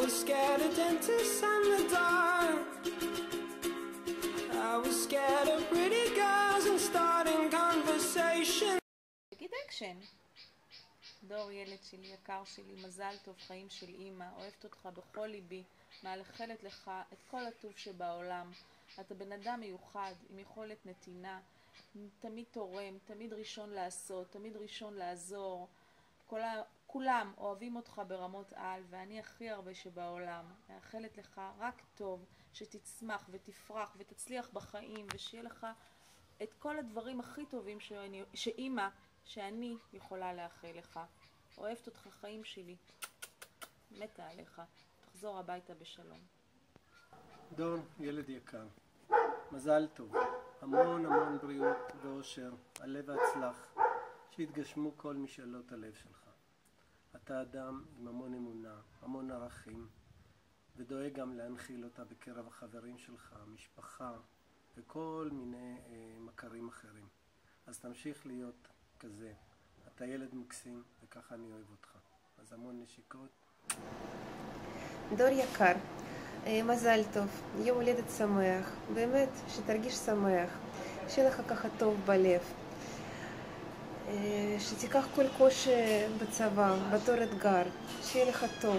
was scared of dentists and the dark. I was scared of pretty girls and starting conversation. תגיד אקשן. דור, ילד שלי, יקר שלי, מזל טוב, חיים של אמא, אוהבת אותך בכל ליבי, מאחלת לך את כל הטוב שבעולם. אתה בן אדם מיוחד, עם יכולת נתינה, תמיד תורם, תמיד ראשון לעשות, תמיד ראשון לעזור. כולם אוהבים אותך ברמות על, ואני הכי הרבה שבעולם. מאחלת לך רק טוב, שתצמח ותפרח ותצליח בחיים, ושיהיה לך את כל הדברים הכי טובים שאמא, שאני יכולה לאחל לך. אוהבת אותך חיים שלי, מתה עליך. תחזור הביתה בשלום. דור, ילד יקר, מזל טוב, המון המון בריאות ואושר, עלה והצלח, שיתגשמו כל משאלות הלב שלך. אתה אדם עם המון אמונה, המון ערכים, ודואג גם להנחיל אותה בקרב החברים שלך, המשפחה וכל מיני מכרים אחרים. אז תמשיך להיות כזה. אתה ילד מקסים וככה אני אוהב אותך. אז המון נשיקות. דור יקר, מזל טוב, יום הולדת שמח, באמת שתרגיש שמח, שיהיה לך ככה טוב בלב, שתיקח כל קושי בצבא, בתור אתגר, שיהיה לך טוב,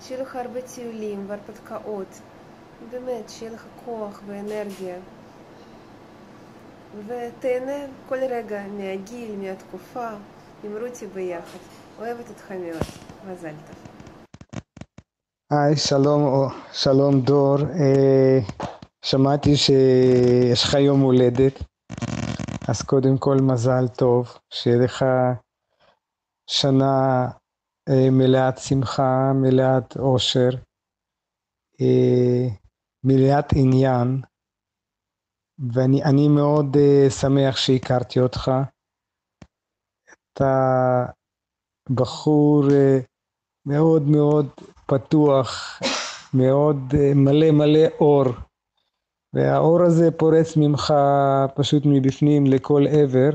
שיהיה לך הרבה טיולים והרפתקאות, באמת שיהיה לך כוח ואנרגיה, ותהנה כל רגע מהגיל, מהתקופה, עם רותי ביחד. אוהבת אותך מאוד, מזל טוב. היי, שלום דור, שמעתי שיש לך יום הולדת, אז קודם כל מזל טוב, שיהיה לך שנה מלאת שמחה, מלאת אושר, מלאת עניין, ואני מאוד שמח שהכרתי אותך. אתה בחור מאוד מאוד פתוח, מאוד מלא אור, והאור הזה פורץ ממך פשוט מבפנים לכל עבר,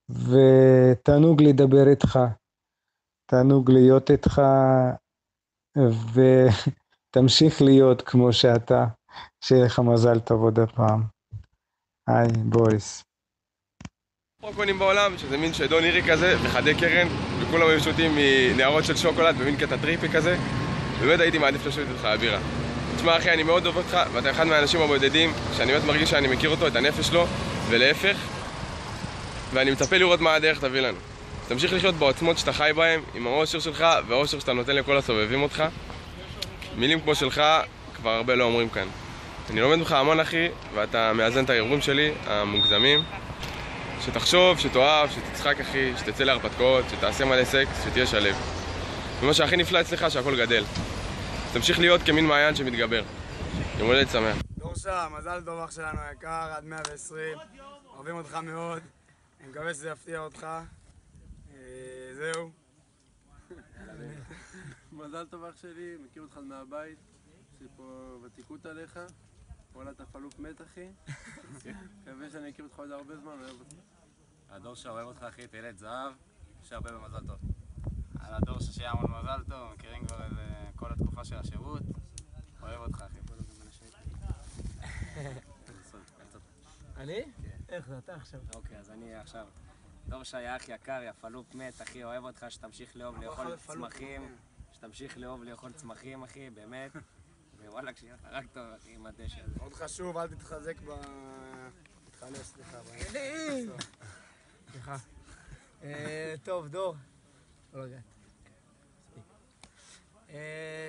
ותענוג לדבר איתך, תענוג להיות איתך, ותמשיך להיות כמו שאתה. שיהיה לך מזל טוב עוד הפעם. היי, בוריס. פרוקונים בעולם, שזה מין שדון אירי כזה, וחדי קרן, וכולם היו שותים מנערות של שוקולד במין קטע טריפי כזה. באמת הייתי מעדיף לשבת איתך הבירה. תשמע אחי, אני מאוד אוהב אותך, ואתה אחד מהאנשים הבודדים שאני באמת מרגיש שאני מכיר אותו, את הנפש שלו, ולהפך. ואני מצפה לראות מה הדרך תביא לנו. תמשיך לחיות בעוצמות שאתה חי בהם, עם האושר שלך, והאושר שאתה נותן לכל הסובבים אותך. מילים כמו שלך כבר הרבה לא אומרים כאן. אני לומד ממך המון אחי, ואתה מאזן את הערבובים שלי, המוגזמים. שתחשוב, שתאהב, שתצחק אחי, שתצא להרפתקאות, שתעשה מלא סקס, שתהיה שלב. ומה שהכי נפלא אצלך שהכל גדל. תמשיך להיות כמין מעיין שמתגבר. יום הולדת שמח. דורשה, מזל טוב אח שלנו יקר, עד 120. אוהבים אותך מאוד. אני מקווה שזה יפתיע אותך. זהו. מזל טוב אח שלי, מכיר אותך מהבית, יש לי פה ותיקות עליך, וואלה אתה חלוק מת אחי, מקווה שאני אכיר אותך עוד הרבה זמן, אוהב אותך. הדור שאוהב אותך אחי, אתה ילד זהב, שהרבה במזל טוב. על הדור שיהיה המון מזל טוב, מכירים כבר כל התקופה של השירות, אוהב אותך אחי. אני? איך זה אתה עכשיו? אוקיי, אז אני עכשיו. דור שהיה אח יקר, יא פלופ מת אחי, אוהב אותך, שתמשיך לאהוב לאכול צמחים, שתמשיך לאהוב לאכול צמחים אחי, באמת. ווואלה, כשיהיה לך רק טוב אחי, עם הדשא הזה. מאוד חשוב, אל תתחזק תתחלף, סליחה. סליחה. טוב, דור. לא לגעת.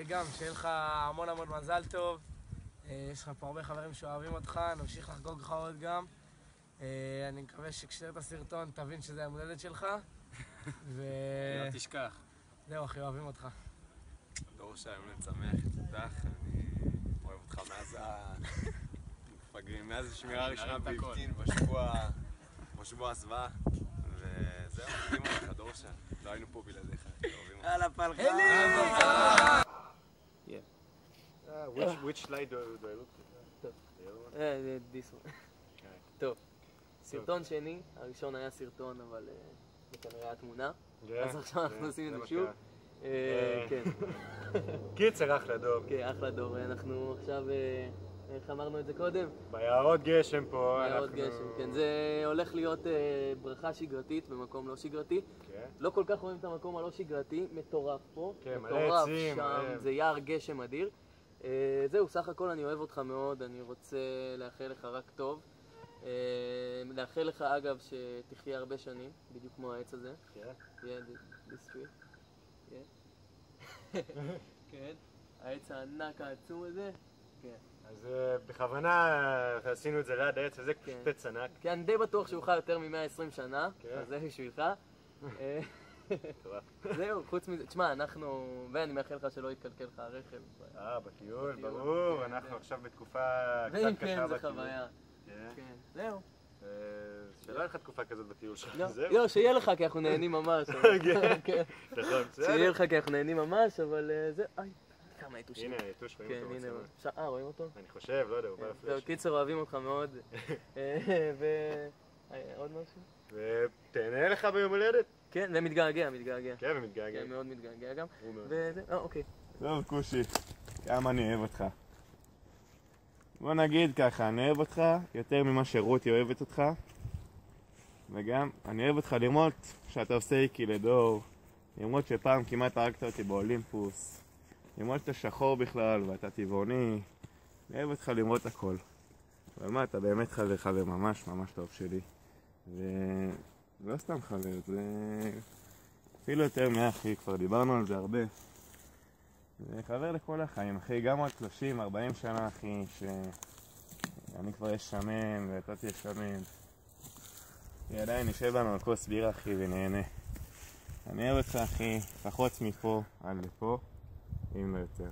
גם, שיהיה לך המון המון מזל טוב. יש לך פה הרבה חברים שאוהבים אותך, נמשיך לחגוג לך עוד גם. אני מקווה שכשתראה את הסרטון תבין שזה היום הולדת שלך. לא תשכח. זהו אחי, אוהבים אותך. דור שהיום נצמח, תותח, אני אוהב אותך מאז המפגרים, מאז השמירה הראשונה באבטין בשבוע הסוואה, וזהו, אוהבים אותך דור שה, לא היינו פה בלעדיך, אוהבים אותך. יאללה פלחה! Which slide do I look at? This one. טוב, סרטון שני, הראשון היה סרטון אבל זה כנראה התמונה, אז עכשיו אנחנו עושים את זה שוב. כן. קיצר, אחלה דור. כן, אחלה דור. אנחנו עכשיו, איך אמרנו את זה קודם? ביערות גשם פה. ביערות גשם, כן. זה הולך להיות ברכה שגרתית במקום לא שגרתי. כן. לא כל כך רואים את המקום הלא שגרתי, מטורף פה. כן, מלא עצים. מטורף שם, זה יער גשם אדיר. זהו, סך הכל אני אוהב אותך מאוד, אני רוצה לאחל לך רק טוב. לאחל לך אגב שתחיה הרבה שנים, בדיוק כמו העץ הזה. כן. this tree. כן. כן. העץ הענק העצום הזה. כן. אז בכוונה עשינו את זה ליד העץ הזה, פשוט עץ ענק. כן, אני די בטוח שהוא חי יותר מ-120 שנה, אז זה בשבילך. זהו, חוץ מזה, תשמע, אנחנו, ואני מאחל לך שלא יתקלקל לך הרכב. בטיול, ברור, אנחנו עכשיו בתקופה קצת קשה בטיול. ואם כן, זה חוויה. כן, זהו. שלא יהיה לך תקופה כזאת בטיול שלך, לא, שיהיה לך כי אנחנו נהנים ממש. נכון, בסדר. שיהיה לך כי אנחנו נהנים ממש, אבל זה, כמה יתושים. הנה, יתוש רואים אותו. כן, הנה, רואים אותו? אני חושב, לא יודע, הוא בא לפלאש. קיצר, אוהבים אותך מאוד. ועוד משהו? ותהנה לך ביום הולדת. כן, ומתגעגע. כן, ומתגעגע. כן, מאוד מתגעגע גם. וזה, אוקיי. טוב, קושי, כמה אני אוהב אותך. בוא נגיד ככה, אני אוהב אותך יותר ממה שרותי אוהבת אותך. וגם, אני אוהב אותך למרות שאתה עושה איקי לדור. למרות שפעם כמעט הרגת אותי באולימפוס. למרות שאתה שחור בכלל ואתה טבעוני. אני אוהב אותך למרות הכל. אבל מה, אתה באמת חבר ממש ממש טוב שלי. ולא סתם חבר, זה אפילו יותר מאחי, כבר דיברנו על זה הרבה. זה חבר לכל החיים, אחי, גם עוד 30-40 שנה, אחי, שאני כבר יש שמן ואתה תהיה שמן. עדיין נשב לנו על כוס בירה, אחי, ונהנה. אני אוהב אותך, אחי, לפחות מפה עד לפה, אם לא יותר.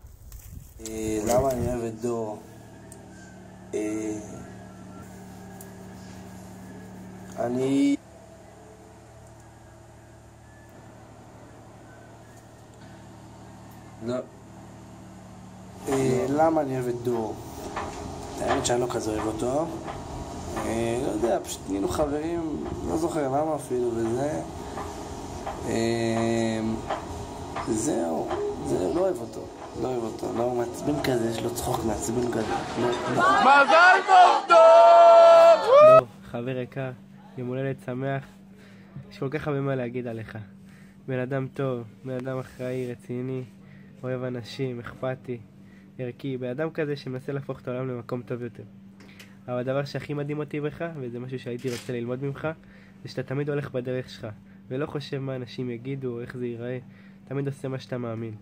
למה אני אוהב את דור? לא. למה אני אוהב את דור? האמת שאני לא כזה אוהב אותו. לא יודע, פשוט נהיינו חברים, לא זוכר למה אפילו, וזה... זהו, לא אוהב אותו. לא מעצבן כזה, יש לו צחוק מעצבן כזה. מזל טוב דור! דור, חבר יקר, יום הולדת שמח. יש כל כך הרבה מה להגיד עליך. בן אדם טוב, בן אדם אחראי, רציני, אוהב אנשים, אכפתי, ערכי, בן אדם כזה שמנסה להפוך את העולם למקום טוב יותר. אבל הדבר שהכי מדהים אותי בך, וזה משהו שהייתי רוצה ללמוד ממך, זה שאתה תמיד הולך בדרך שלך, ולא חושב מה אנשים יגידו או איך זה ייראה, תמיד עושה מה שאתה מאמין.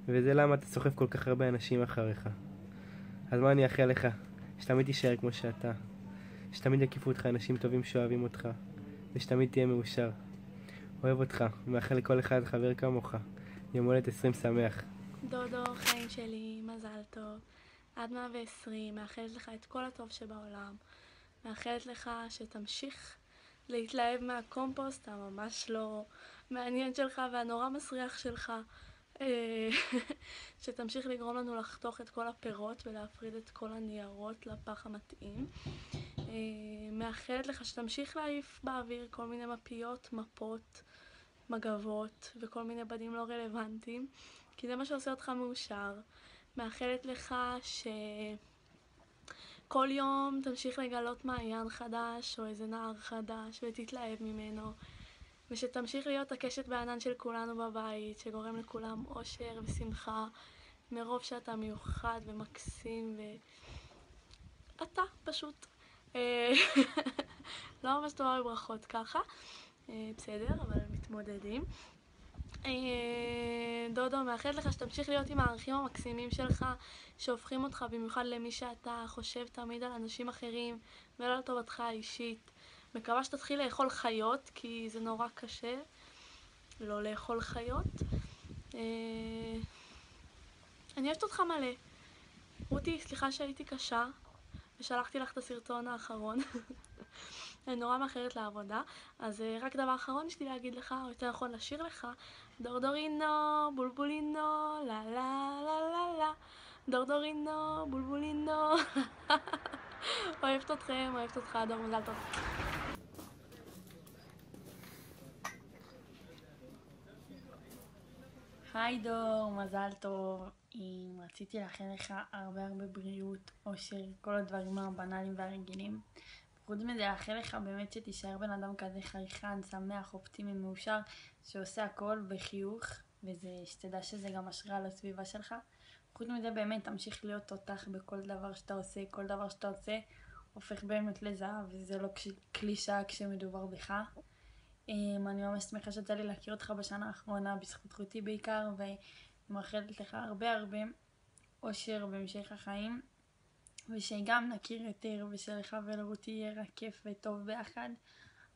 וזה למה אתה סוחף כל כך הרבה אנשים אחריך. אז מה אני אאחל לך? שתמיד תישאר כמו שאתה, שתמיד יקיפו אותך אנשים טובים שאוהבים אותך, ושתמיד תהיה מאושר. אוהב אותך, ומאחל לכל אחד חבר כמוך. יום הולדת 20 שמח. דודו, חיים שלי, מזל טוב. עד 120, מאחלת לך את כל הטוב שבעולם. מאחלת לך שתמשיך להתלהב מהקומפוסט הממש לא מעניין שלך והנורא מסריח שלך. שתמשיך לגרום לנו לחתוך את כל הפירות ולהפריד את כל הניירות לפח המתאים. מאחלת לך שתמשיך להעיף באוויר כל מיני מפיות, מפות, מגבות וכל מיני בדים לא רלוונטיים, כי זה מה שעושה אותך מאושר. מאחלת לך שכל יום תמשיך לגלות מעיין חדש או איזה נער חדש ותתלהב ממנו, ושתמשיך להיות הקשת בענן של כולנו בבית, שגורם לכולם אושר ושמחה, מרוב שאתה מיוחד ומקסים ואתה פשוט לא ממש טובה בברכות ככה, בסדר, אבל מתמודדים. דודו, מאחלת לך שתמשיך להיות עם הערכים המקסימים שלך, שהופכים אותך במיוחד למי שאתה חושב תמיד על אנשים אחרים ולא על טובתך האישית. מקווה שתתחיל לאכול חיות, כי זה נורא קשה לא לאכול חיות. אני אוהבת אותך מלא. רותי, סליחה שהייתי קשה ושלחתי לך את הסרטון האחרון. אני נורא מאחרת לעבודה, אז רק דבר אחרון יש לי להגיד לך, או יותר נכון לשיר לך, דורדורינו, בולבולינו, לה לה לה לה לה, דורדורינו, בולבולינו. אוהבת אתכם, אוהבת אותך, דור, מזל טוב. היי דור, מזל טוב. רציתי לאחל לך הרבה בריאות, אושר, כל הדברים הבנאליים והרגילים. חוץ מזה, לאחל לך באמת שתישאר בן אדם כזה חייכן, שמח, אופטימי, מאושר, שעושה הכל בחיוך, שתדע שזה גם השראה לסביבה שלך. חוץ מזה, באמת תמשיך להיות תותח בכל דבר שאתה עושה, כל דבר שאתה עושה הופך באמת לזהב, וזה לא קלישה כשמדובר בך. אני ממש שמחה שיצא לי להכיר אותך בשנה האחרונה, בזכות רותי בעיקר, ומאחלת לך הרבה אושר בהמשך החיים, ושגם נכיר יותר, ושלך ולרותי יהיה רק כיף וטוב ביחד.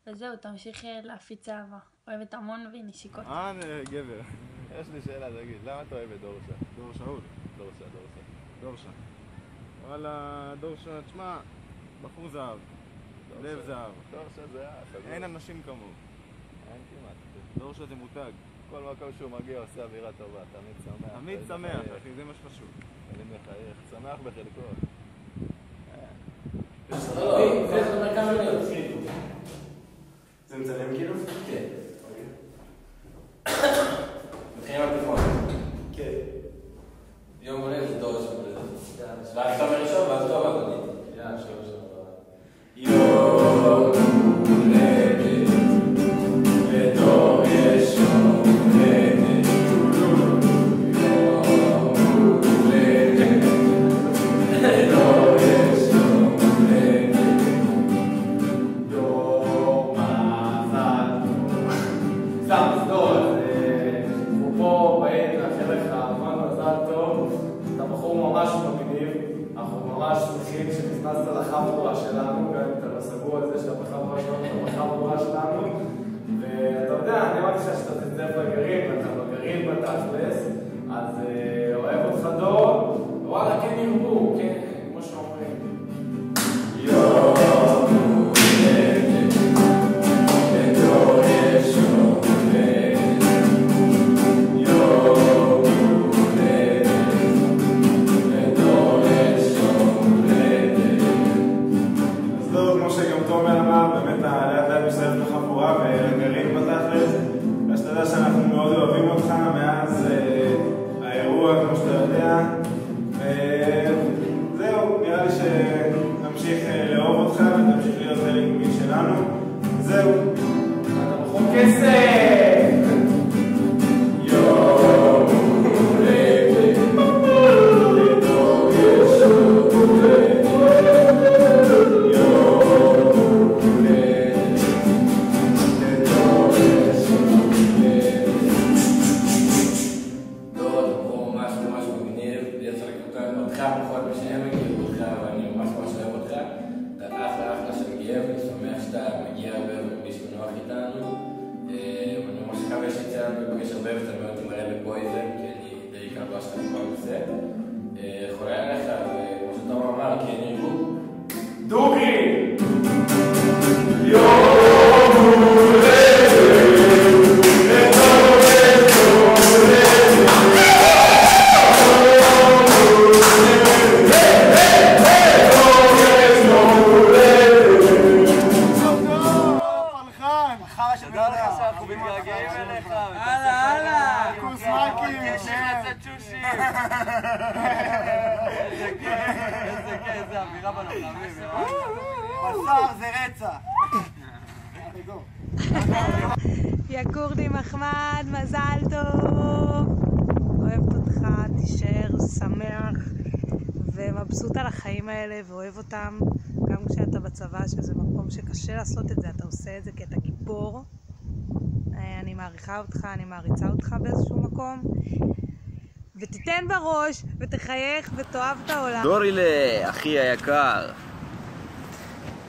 וזהו, תמשיך להפיץ אהבה. אוהבת המון ונשיקות. גבר, יש לי שאלה, תגיד, למה אתה אוהב את דורשה? דור שאול? דורשה. וואלה, דורשה, תשמע, בחור זהב, לב זהב. דורשה זה אין אנשים כמוהו. אין כמעט. דורשה זה מותג. כל מקום שהוא מגיע עושה אווירה טובה, תמיד שמח. תמיד שמח, אחי, זה מה שחשוב. תמיד מחייך, שמח בחלקו. זה מצלם כאילו? כן. מתחילים על תיכון. כן. יום הולדת זה דור ראשון הולדת. ואז אתה אומר ראשון ואז טוב אדוני. יאללה, שלום. יום הולדת לדור יש יום הולדת. יום הולדת לדור יש יום הולדת. דור מזל טוב. סתם סדור, אנחנו פה באים לאחל לך המון מזל טוב. אתה בחור ממש מגניב, אנחנו ממש שמחים שנכנסת לחבורה שלנו, גם אם אתה לא סגור על זה שאתה בחבורה שלנו, אתה בחבורה שלנו. ואתה יודע, אני אמרתי לך שאתה תצטרף לגרעין, ואתה בגרעין בתכלס, אז אוהב אותך דור, וואלה, כן ירבו, כן, כמו שאומרים. יום הולדת, לדור יש יום הולדת. יום הולדת, לדור יש יום הולדת. אז לא, כמו שגם תומר אמר, באמת לאט לאט מסתובב בחבורה וגרעין בתכלס, ושאתה יודע שאנחנו מאוד אוהבים אותך מאז האירוע, כמו שאתה יודע, וזהו, נראה לי שנמשיך לאהוב אותך ותמשיך להיות חלק משלנו. זהו, אתה בחור כסף! יום הולדת, לדור יש יום הולדת. יום הולדת, לדור יש יום הולדת. דור, אתה בחור ממש מגניב, יצא לכותב אותך, פחות משהם מכירו אותך, ואני ממש אוהב אותך. אתה אחלה של גאה, ואני שמח שאתה מגיע הרבה ומרגיש בנוח איתנו. אני ממש מקווה שיצא לנו לפגש הרבה ואתה מאוד תמראה בפויזן, כי אני די קרבה שאתה בכל נושא. חולה עליך, וכמו שאתה אמר, כן ירבו. דוגרי! יום הולדת, לדור יש יום הולדת. תודה לך שאנחנו מתגעגעים אליך. הלאה. קורס מקים. קשר לצאת צ'ושים. איזה כיף, איזה אווירה בלוחמים. בשר זה רצח. יא כורדי מחמד, מזל טוב. אוהבת אותך, תישאר שמח ומבסוט על החיים האלה ואוהב אותם גם כשאתה בצבא, שזה מקום שקשה לעשות את זה, אתה עושה את זה כי אתה גיבור. אני מעריכה אותך, אני מעריצה אותך באיזשהו מקום, ותיתן בראש ותחייך ותאהב את העולם. דורילה, אחי היקר,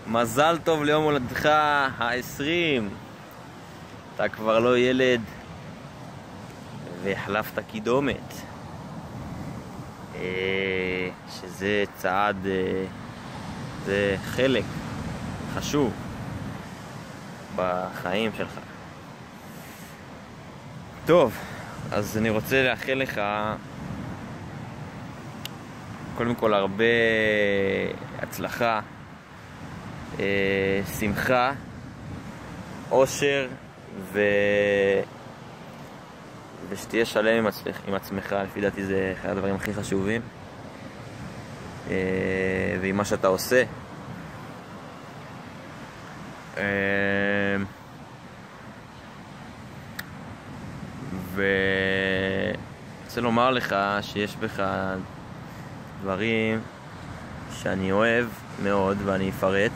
מזל טוב ליום הולדתך ה-20. אתה כבר לא ילד והחלפת קידומת, שזה צעד, זה חלק חשוב בחיים שלך. טוב, אז אני רוצה לאחל לך קודם כל הרבה הצלחה, שמחה, אושר ושתהיה שלם עם עצמך, לפי דעתי זה אחד הדברים הכי חשובים. ועם מה שאתה עושה. ורוצה לומר לך שיש בך דברים שאני אוהב מאוד ואני אפרט.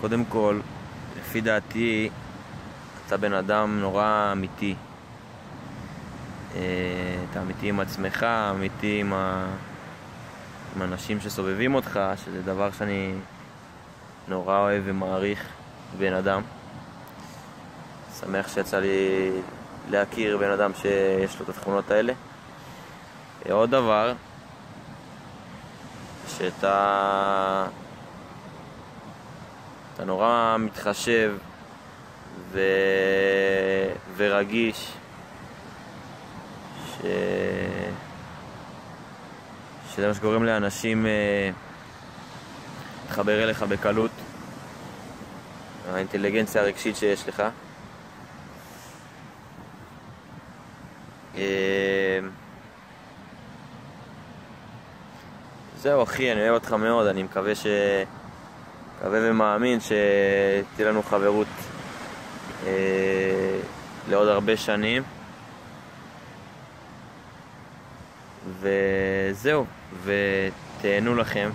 קודם כל, לפי דעתי, אתה בן אדם נורא אמיתי. אתה אמיתי עם עצמך, אמיתי עם אנשים שסובבים אותך, שזה דבר שאני נורא אוהב ומעריך בן אדם. שמח שיצא לי להכיר בן אדם שיש לו את התכונות האלה. עוד דבר, שאתה נורא מתחשב ורגיש, שזה מה שגורם לאנשים להתחבר אליך בקלות. האינטליגנציה הרגשית שיש לך. זהו אחי, אני אוהב אותך מאוד, אני מקווה ומאמין שתהיה לנו חברות לעוד הרבה שנים. וזהו, ותהנו לכם.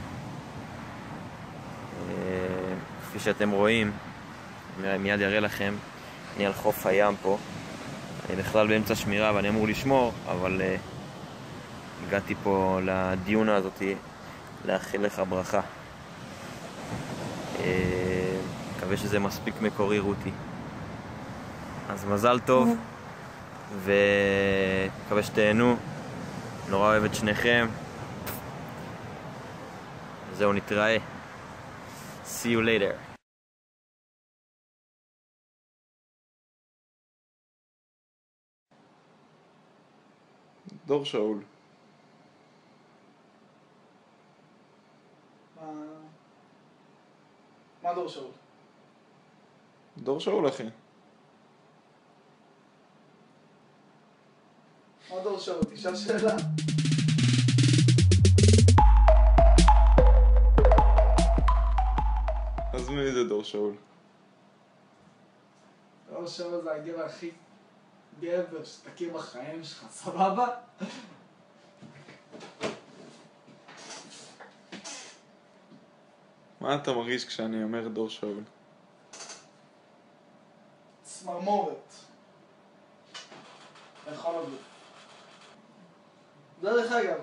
כפי שאתם רואים, מיד יראה לכם, אני על חוף הים פה. אני בכלל באמצע שמירה ואני אמור לשמור, אבל הגעתי פה לדיונה הזאת לאחל לך ברכה. מקווה שזה מספיק מקורי רותי. אז מזל טוב, ומקווה שתהנו. נורא אוהב את שניכם. זהו, נתראה. See you later. דור שאול. מה דור שאול? דור שאול אחי. מה דור שאול? תשאל שאלה. אז מי זה דור שאול? דור שאול זה הגבר הכי גבר שתכיר בחיים שלך, סבבה? מה אתה מרגיש כשאני אומר דור שאול? צמרמורת. יכול להיות. דרך אגב,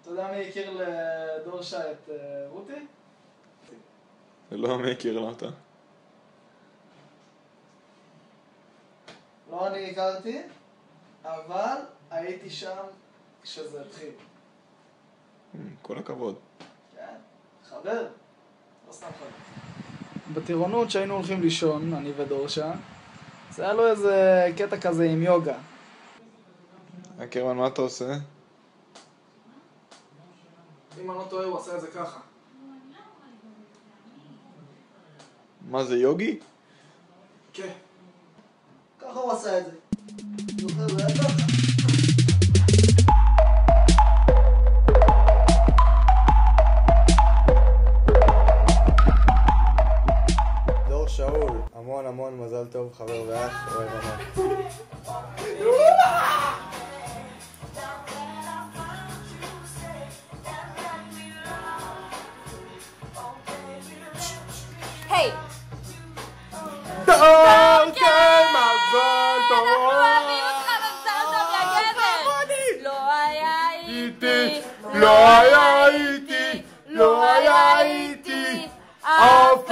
אתה יודע מי הכיר לדור שי את רותי? זה לא מי הכיר לה אותה. לא אני הכרתי, אבל הייתי שם כשזה התחיל. כל הכבוד. כן, חבר. לא סתם חבר. בטירונות שהיינו הולכים לישון, אני ודורשה, זה היה לו איזה קטע כזה עם יוגה. קרמן, מה אתה עושה? אם אני לא טועה, הוא עשה את זה ככה. מה זה, יוגי? כן. ככה הוא עשה את זה. זוכר, זה היה ככה. דור שאול, המון המון מזל טוב, חבר ואח, אוהב המון. היי! דור כמזל טוב! לא היה איתי, לא היה איתי, לא היה איתי, אף